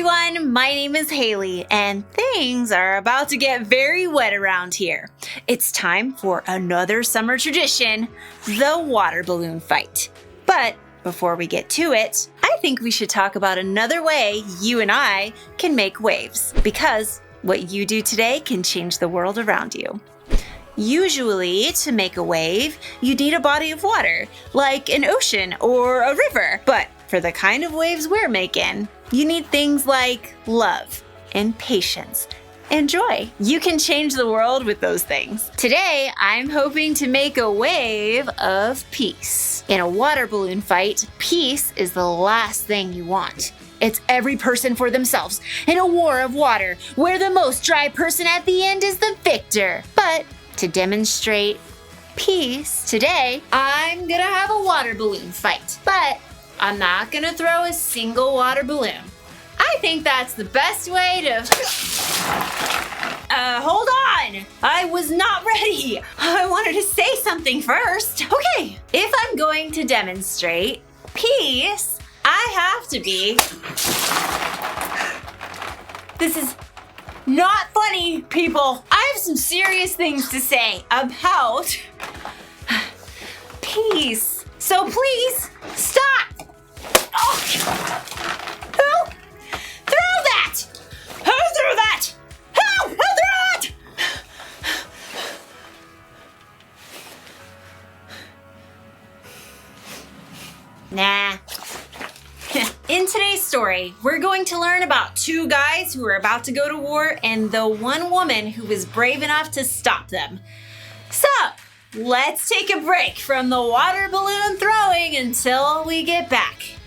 everyone, my name is Haley, and things are about to get very wet around here. It's time for another summer tradition, the water balloon fight. But before we get to it, I think we should talk about another way you and I can make waves, because what you do today can change the world around you. Usually, to make a wave, you need a body of water, like an ocean or a river. But for the kind of waves we're making, you need things like love and patience and joy. You can change the world with those things. Today, I'm hoping to make a wave of peace. In a water balloon fight, peace is the last thing you want. It's every person for themselves in a war of water, where the most dry person at the end is the victor. But to demonstrate peace, today, I'm gonna have a water balloon fight. But I'm not gonna throw a single water balloon. I think that's the best way to... hold on! I was not ready! I wanted to say something first. Okay, if I'm going to demonstrate peace, I have to be... This is not funny, people. I have some serious things to say about peace. So please, stop! Oh. Who threw that? Who threw that? Who threw it? Nah. In today's story, we're going to learn about two guys who are about to go to war and the one woman who was brave enough to stop them. So, let's take a break from the water balloon throwing until we get back.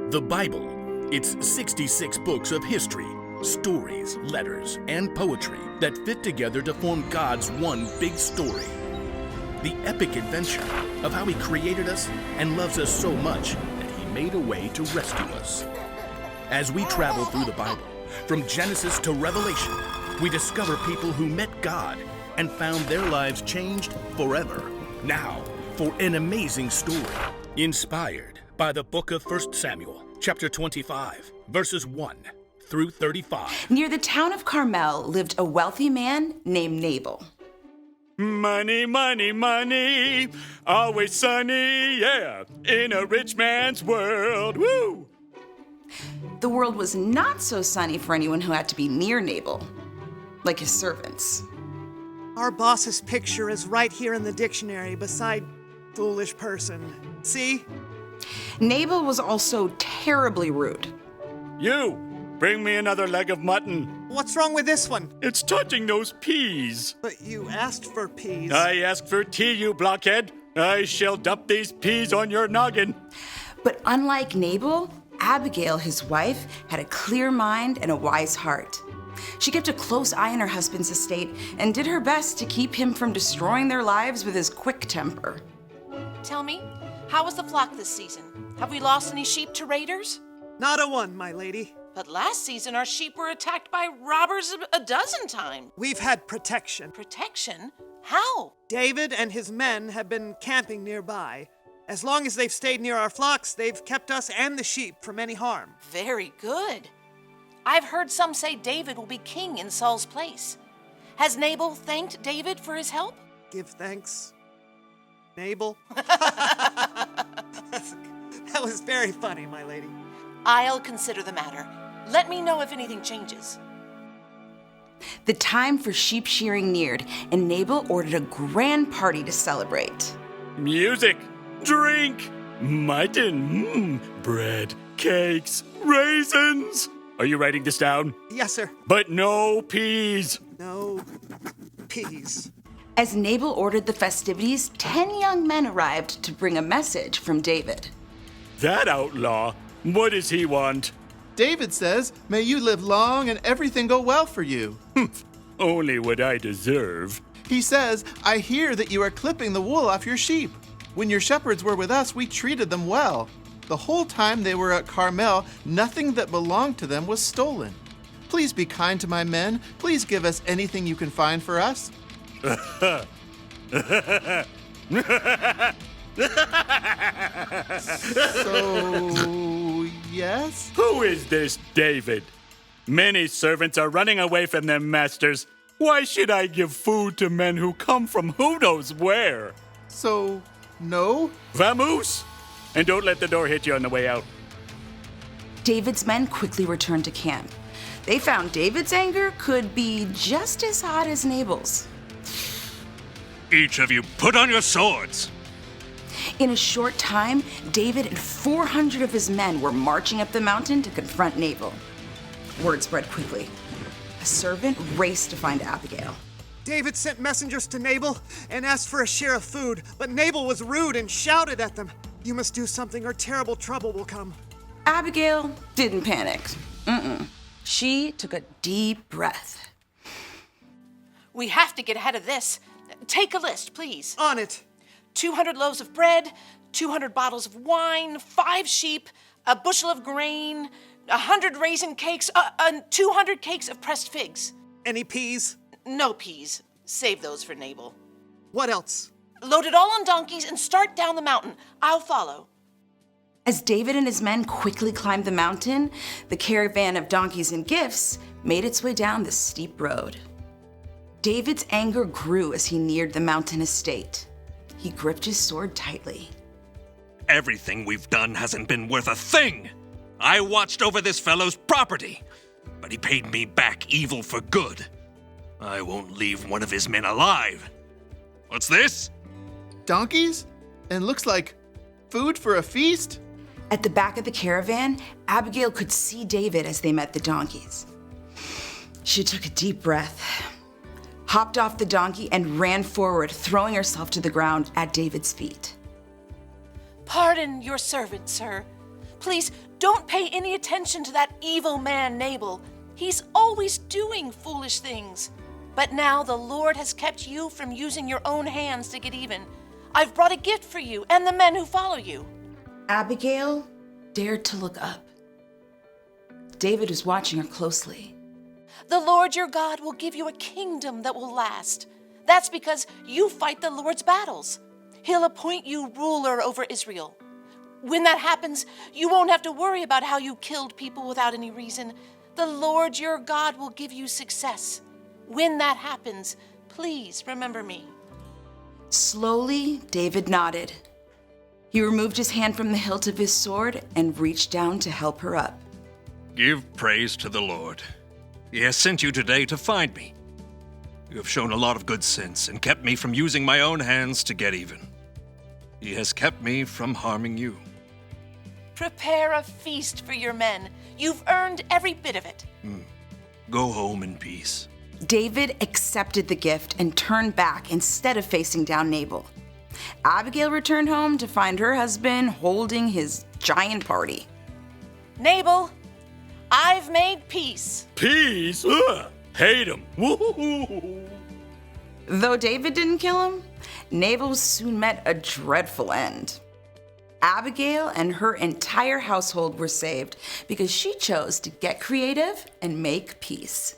The Bible. It's 66 books of history, stories, letters, and poetry that fit together to form God's one big story. The epic adventure of how He created us and loves us so much that He made a way to rescue us. As we travel through the Bible, from Genesis to Revelation, we discover people who met God and found their lives changed forever. Now, for an amazing story, inspired by the book of 1 Samuel, chapter 25, verses 1 through 35. Near the town of Carmel lived a wealthy man named Nabal. Money, money, money, always sunny, yeah, in a rich man's world, woo! The world was not so sunny for anyone who had to be near Nabal, like his servants. Our boss's picture is right here in the dictionary beside foolish person. See? Nabal was also terribly rude. You, bring me another leg of mutton. What's wrong with this one? It's touching those peas. But you asked for peas. I asked for tea, you blockhead. I shall dump these peas on your noggin. But unlike Nabal, Abigail, his wife, had a clear mind and a wise heart. She kept a close eye on her husband's estate and did her best to keep him from destroying their lives with his quick temper. Tell me, how was the flock this season? Have we lost any sheep to raiders? Not a one, my lady. But last season our sheep were attacked by robbers a dozen times. We've had protection. Protection? How? David and his men have been camping nearby. As long as they've stayed near our flocks, they've kept us and the sheep from any harm. Very good. I've heard some say David will be king in Saul's place. Has Nabal thanked David for his help? Give thanks, Nabal. That was very funny, my lady. I'll consider the matter. Let me know if anything changes. The time for sheep shearing neared, and Nabal ordered a grand party to celebrate. Music, drink, mutton, bread, cakes, raisins. Are you writing this down? Yes, sir. But no peas. No peas. As Nabal ordered the festivities, 10 young men arrived to bring a message from David. That outlaw, what does he want? David says, "May you live long and everything go well for you." Only what I deserve. He says, "I hear that you are clipping the wool off your sheep. When your shepherds were with us, we treated them well. The whole time they were at Carmel, nothing that belonged to them was stolen. Please be kind to my men. Please give us anything you can find for us. So, yes? Who is this David? Many servants are running away from their masters. Why should I give food to men who come from who knows where? So, no? Vamoose! And don't let the door hit you on the way out. David's men quickly returned to camp. They found David's anger could be just as hot as Nabal's. Each of you put on your swords. In a short time, David and 400 of his men were marching up the mountain to confront Nabal. Word spread quickly. A servant raced to find Abigail. David sent messengers to Nabal and asked for a share of food, but Nabal was rude and shouted at them. You must do something or terrible trouble will come. Abigail didn't panic. She took a deep breath. We have to get ahead of this. Take a list, please. On it. 200 loaves of bread, 200 bottles of wine, 5 sheep, a bushel of grain, 100 raisin cakes, 200 cakes of pressed figs. Any peas? No peas. Save those for Nabal. What else? Load it all on donkeys and start down the mountain. I'll follow. As David and his men quickly climbed the mountain, the caravan of donkeys and gifts made its way down the steep road. David's anger grew as he neared the mountain estate. He gripped his sword tightly. Everything we've done hasn't been worth a thing. I watched over this fellow's property, but he paid me back evil for good. I won't leave one of his men alive. What's this? Donkeys? And looks like food for a feast? At the back of the caravan, Abigail could see David as they met the donkeys. She took a deep breath, hopped off the donkey, and ran forward, throwing herself to the ground at David's feet. Pardon your servant, sir. Please don't pay any attention to that evil man, Nabal. He's always doing foolish things. But now the Lord has kept you from using your own hands to get even. I've brought a gift for you and the men who follow you. Abigail dared to look up. David was watching her closely. The Lord your God will give you a kingdom that will last. That's because you fight the Lord's battles. He'll appoint you ruler over Israel. When that happens, you won't have to worry about how you killed people without any reason. The Lord your God will give you success. When that happens, please remember me. Slowly, David nodded. He removed his hand from the hilt of his sword and reached down to help her up. Give praise to the Lord. He has sent you today to find me. You have shown a lot of good sense and kept me from using my own hands to get even. He has kept me from harming you. Prepare a feast for your men. You've earned every bit of it. Go home in peace. David accepted the gift and turned back instead of facing down Nabal. Abigail returned home to find her husband holding his giant party. Nabal, I've made peace. Peace? Ugh, hate him. Woo-hoo-hoo. Though David didn't kill him, Nabal soon met a dreadful end. Abigail and her entire household were saved because she chose to get creative and make peace.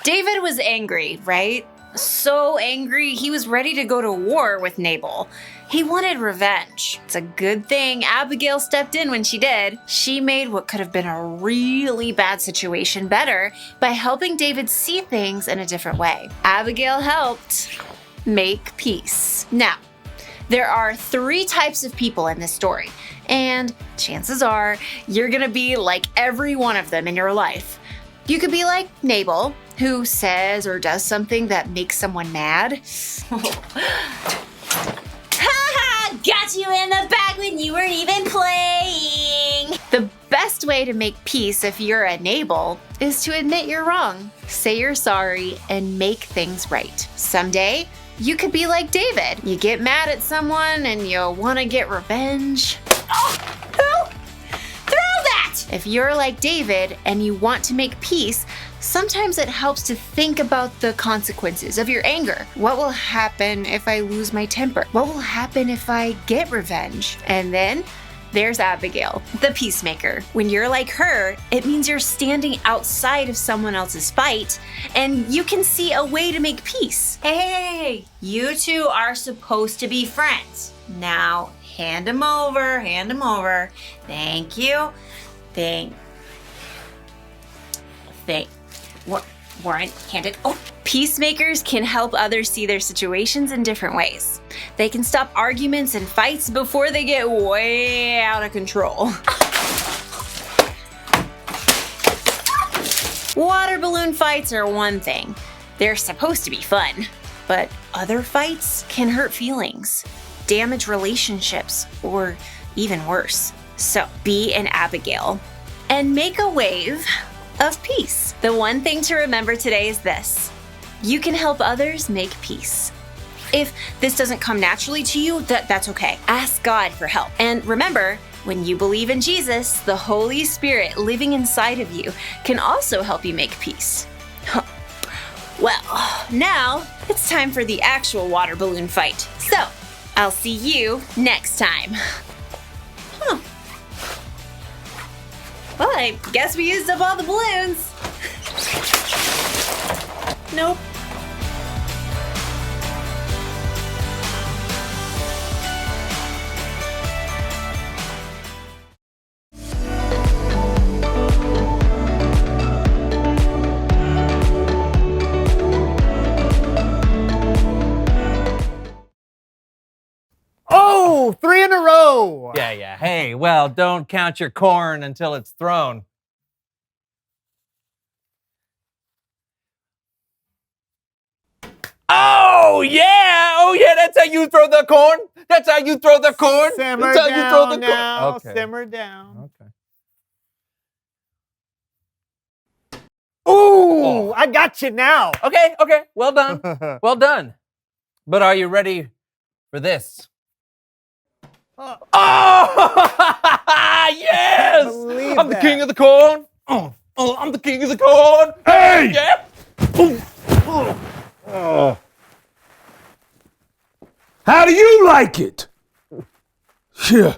David was angry, right? So angry, he was ready to go to war with Nabal. He wanted revenge. It's a good thing Abigail stepped in when she did. She made what could have been a really bad situation better by helping David see things in a different way. Abigail helped make peace. Now, there are 3 types of people in this story, and chances are you're gonna be like every one of them in your life. You could be like Nabal, who says or does something that makes someone mad. Ha! Got you in the bag when you weren't even playing! The best way to make peace if you're a Nabal is to admit you're wrong, say you're sorry, and make things right. Someday, you could be like David. You get mad at someone and you want to get revenge. Oh! Throw that! If you're like David and you want to make peace, Sometimes it helps to think about the consequences of your anger. What will happen if I lose my temper? What will happen if I get revenge? And then there's Abigail, the peacemaker. When you're like her, it means you're standing outside of someone else's fight and you can see a way to make peace. Hey, you two are supposed to be friends. Now, hand them over. Thank you. Warren, hand it. Oh, peacemakers can help others see their situations in different ways. They can stop arguments and fights before they get way out of control. Water balloon fights are one thing. They're supposed to be fun. But other fights can hurt feelings, damage relationships, or even worse. So be an Abigail and make a wave of peace. The one thing to remember today is this: you can help others make peace. If this doesn't come naturally to you, that's okay. Ask God for help. And remember, when you believe in Jesus, the Holy Spirit living inside of you can also help you make peace. Well, now it's time for the actual water balloon fight. So, I'll see you next time. Well, I guess we used up all the balloons. Nope. Oh, 3 in a row. Yeah. Hey, well, don't count your corn until it's thrown. Oh, yeah, that's how you throw the corn. That's how you throw the corn. Simmer that's how down you throw the now. corn. Okay. Simmer down. Okay. Ooh, I got you now. Okay. Well done. Well done. But are you ready for this? Oh, yes! I'm the king of the corn. Oh, I'm the king of the corn. Hey! Yeah. How do you like it? Yeah.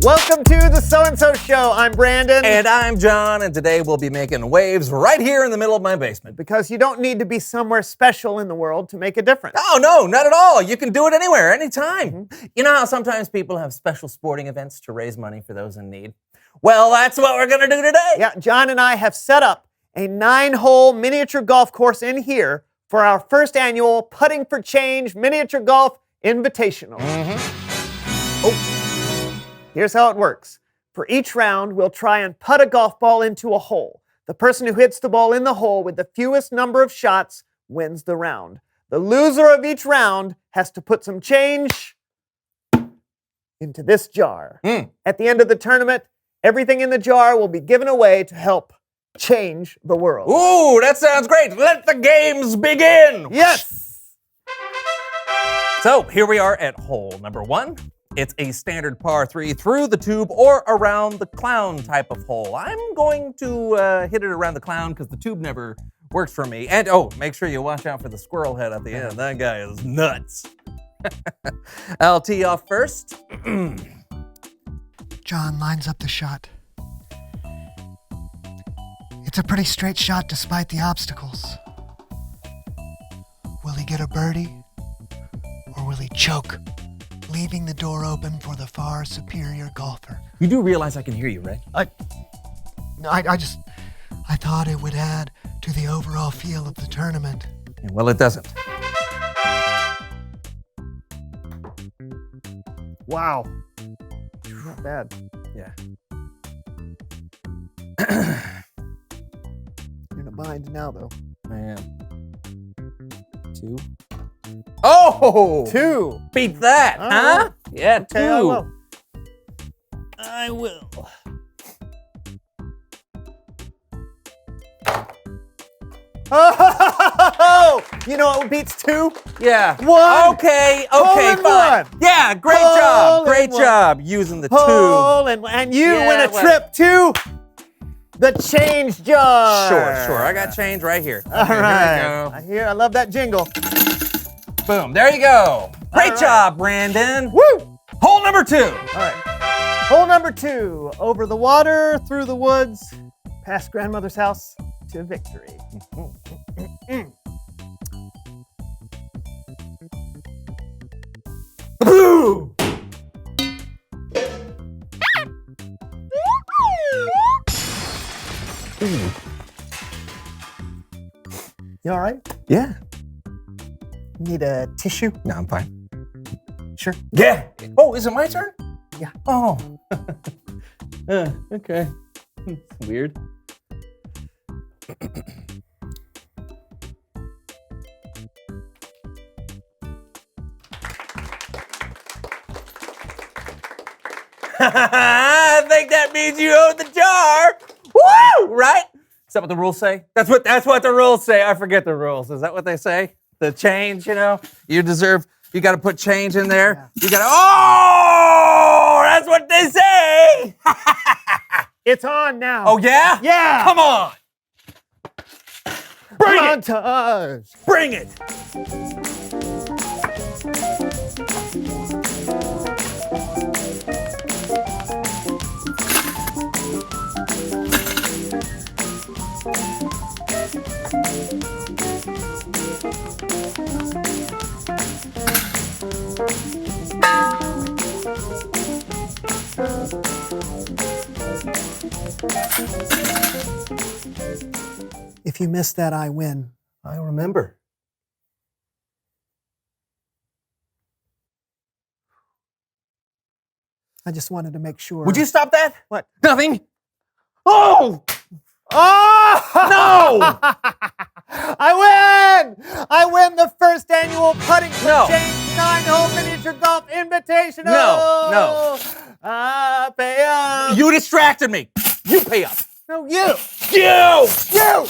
Welcome to the So-and-So Show. I'm Brandon. And I'm John, and today we'll be making waves right here in the middle of my basement. Because you don't need to be somewhere special in the world to make a difference. Oh, no, not at all. You can do it anywhere, anytime. You know how sometimes people have special sporting events to raise money for those in need? Well, that's what we're going to do today. Yeah, John and I have set up a 9-hole miniature golf course in here for our first annual Putting for Change Miniature Golf Invitational. Here's how it works. For each round, we'll try and putt a golf ball into a hole. The person who hits the ball in the hole with the fewest number of shots wins the round. The loser of each round has to put some change into this jar. At the end of the tournament, everything in the jar will be given away to help change the world. Ooh, that sounds great. Let the games begin. Yes! So here we are at hole number 1. It's a standard par 3 through the tube or around the clown type of hole. I'm going to hit it around the clown because the tube never works for me. And make sure you watch out for the squirrel head at the end. That guy is nuts. I'll tee off first. John lines up the shot. It's a pretty straight shot despite the obstacles. Will he get a birdie? Or will he choke, leaving the door open for the far superior golfer? You do realize I can hear you, right? I thought it would add to the overall feel of the tournament. Well, it doesn't. Wow. Not bad. Yeah. You're in a bind now, though. I am. 2. Oh! 2. Beat that, huh? Yeah, 2. Okay, I will. I will. Oh, you know what beats 2? Yeah. One. Okay, Hole in fine. one. Yeah, great Hole job. in Great one. job using the Hole tube. and you Yeah, win a well- trip to the change jar. Sure. I got change right here. All Okay, right. here I love that jingle. we go. Boom. There you go. Great right. job, Brandon. Woo! Hole number 2. All right. Hole number 2. Over the water, through the woods, past grandmother's house to victory. Boo! You all right? Yeah. Need a tissue? No, I'm fine. Sure. Yeah. Oh, is it my turn? Yeah. Oh. Okay. It's weird. I think that means you own the jar. Woo! Right? Is that what the rules say? That's what the rules say. I forget the rules. Is that what they say? The change, you know? You got to put change in there. Yeah. You got to, oh, that's what they say. It's on now. Oh, yeah? Yeah. Come on. Bring it. Montage. Bring it. If you miss that, I win. I remember. I just wanted to make sure. Would you stop that? What? Nothing. Oh! Oh! No! I win the first annual Putting for No. Change 9-hole miniature golf invitational. No. Pay up. You distracted me. You pay up. No, you. You!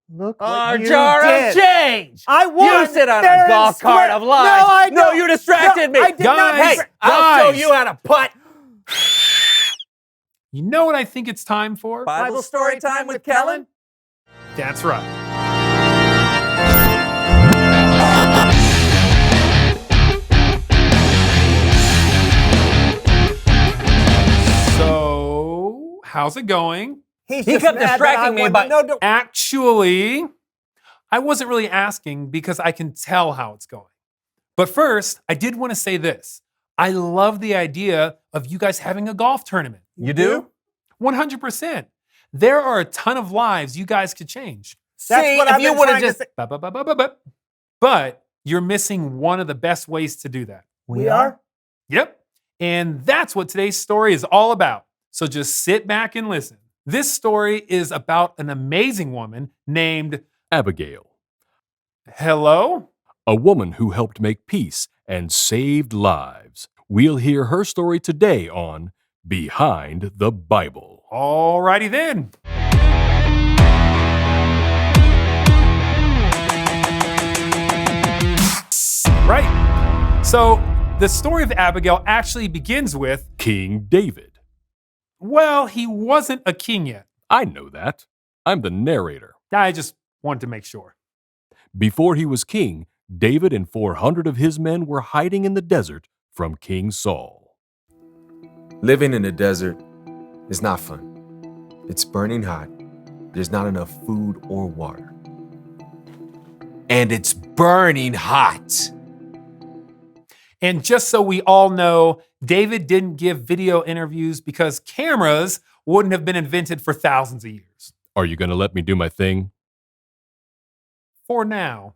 Look what Our you jar did. of change. I won. You sit on fair a and golf cart square. of lies. No, I No, don't. you distracted me. I did not. Hey, I'll show you how to putt. You know what I think it's time for? Bible story time with Kellen. That's right. So, how's it going? He's He just kept mad that distracting I me won. by- No. Actually, I wasn't really asking because I can tell how it's going. But first, I did want to say this. I love the idea of you guys having a golf tournament. You do? 100%. There are a ton of lives you guys could change. That's See, what if I've you been would've trying to just- say. But you're missing one of the best ways to do that. We are? Yep. And that's what today's story is all about. So just sit back and listen. This story is about an amazing woman named Abigail, Hello? a woman who helped make peace and saved lives. We'll hear her story today on Behind the Bible. Alrighty then. Right. So the story of Abigail actually begins with, King David. well, he wasn't a king yet. I know that. I'm the narrator. I just wanted to make sure. Before he was king, David and 400 of his men were hiding in the desert from King Saul. Living in the desert is not fun. It's burning hot. There's not enough food or water. And it's burning hot. And just so we all know, David didn't give video interviews because cameras wouldn't have been invented for thousands of years. Are you going to let me do my thing? For now.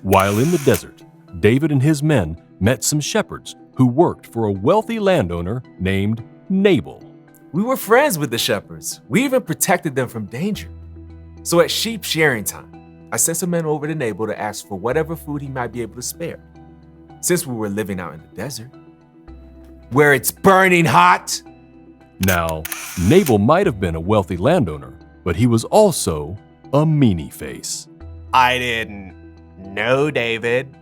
While in the desert, David and his men met some shepherds who worked for a wealthy landowner named Nabal. We were friends with the shepherds. We even protected them from danger. So at sheep shearing time, I sent some men over to Nabal to ask for whatever food he might be able to spare. Since we were living out in the desert, where it's burning hot. Now, Nabal might have been a wealthy landowner, but he was also a meanie face. I didn't know David.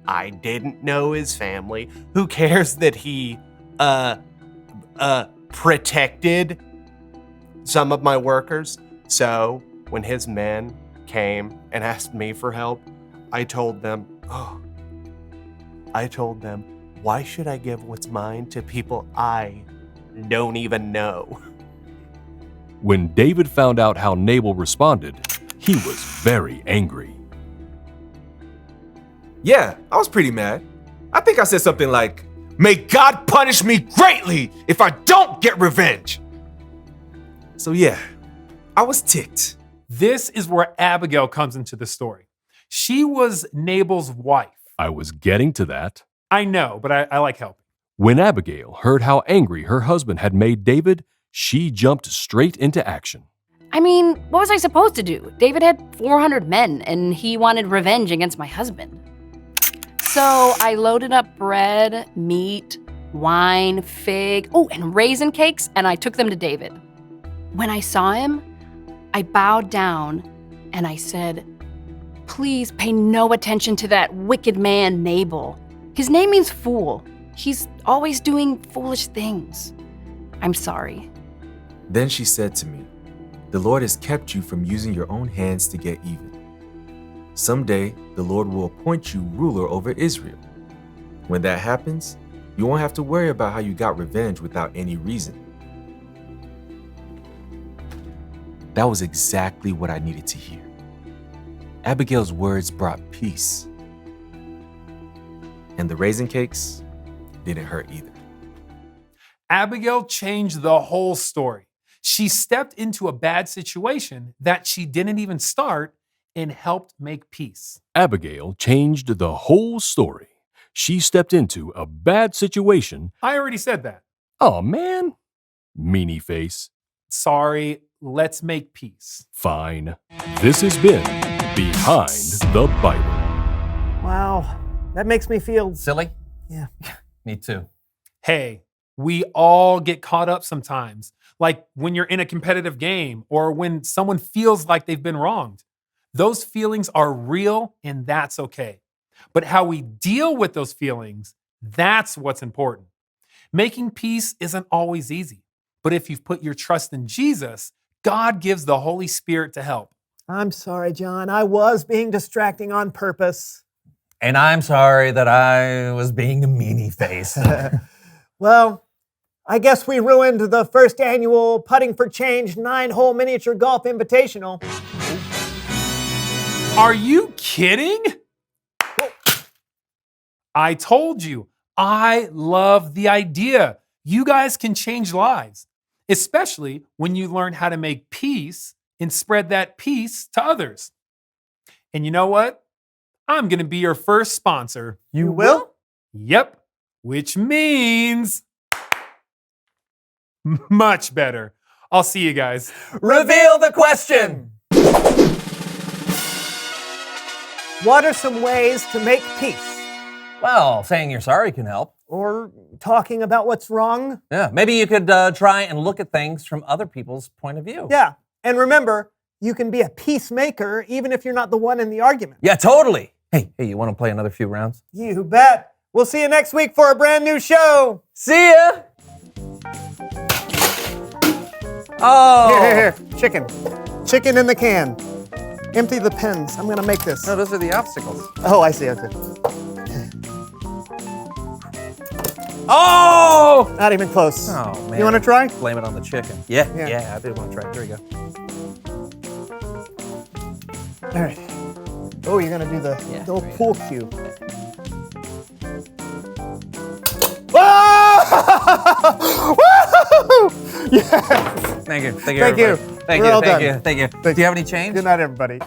I didn't know his family. Who cares that he, protected some of my workers? So, when his men came and asked me for help, I told them, why should I give what's mine to people I don't even know? When David found out how Nabal responded, he was very angry. Yeah, I was pretty mad. I think I said something like, "May God punish me greatly if I don't get revenge." So yeah, I was ticked. This is where Abigail comes into the story. She was Nabal's wife. I was getting to that. I know, but I like helping. When Abigail heard how angry her husband had made David, she jumped straight into action. I mean, what was I supposed to do? David had 400 men, and he wanted revenge against my husband. So I loaded up bread, meat, wine, fig, and raisin cakes, and I took them to David. When I saw him, I bowed down and I said, "Please pay no attention to that wicked man, Nabal. His name means fool. He's always doing foolish things. I'm sorry." Then she said to me, "The Lord has kept you from using your own hands to get even. Someday, the Lord will appoint you ruler over Israel. When that happens, you won't have to worry about how you got revenge without any reason." That was exactly what I needed to hear. Abigail's words brought peace. And the raisin cakes didn't hurt either. Abigail changed the whole story. She stepped into a bad situation that she didn't even start and helped make peace. Abigail changed the whole story. She stepped into a bad situation. I already said that. Oh, man. Meanie face. Sorry, let's make peace. Fine. This has been Behind the Bible. Wow, that makes me feel silly. Yeah. Me too. Hey, we all get caught up sometimes, like when you're in a competitive game or when someone feels like they've been wronged. Those feelings are real and that's okay. But how we deal with those feelings, that's what's important. Making peace isn't always easy, but if you've put your trust in Jesus, God gives the Holy Spirit to help. I'm sorry, John. I was being distracting on purpose. And I'm sorry that I was being a meanie face. Well, I guess we ruined the first annual Putting for Change 9-hole miniature golf invitational. Are you kidding? I told you, I love the idea. You guys can change lives, especially when you learn how to make peace and spread that peace to others. And you know what? I'm going to be your first sponsor. You will? Yep, which means much better. I'll see you guys. Reveal the question. What are some ways to make peace? Well, saying you're sorry can help. Or talking about what's wrong? Yeah, maybe you could try and look at things from other people's point of view. Yeah, and remember, you can be a peacemaker even if you're not the one in the argument. Yeah, totally. Hey, you want to play another few rounds? You bet. We'll see you next week for a brand new show. See ya! Oh! Here. Chicken. Chicken in the can. Empty the pens. I'm gonna make this. No, those are the obstacles. Oh, I see. Oh! Not even close. Oh, man. You want to try? Blame it on the chicken. Yeah, I do want to try. Here we go. All right. Oh, you're going to do the old pool cue. Woo! Yes! Thank you. Thank you. Thank you. Do you have any change? Good night, everybody.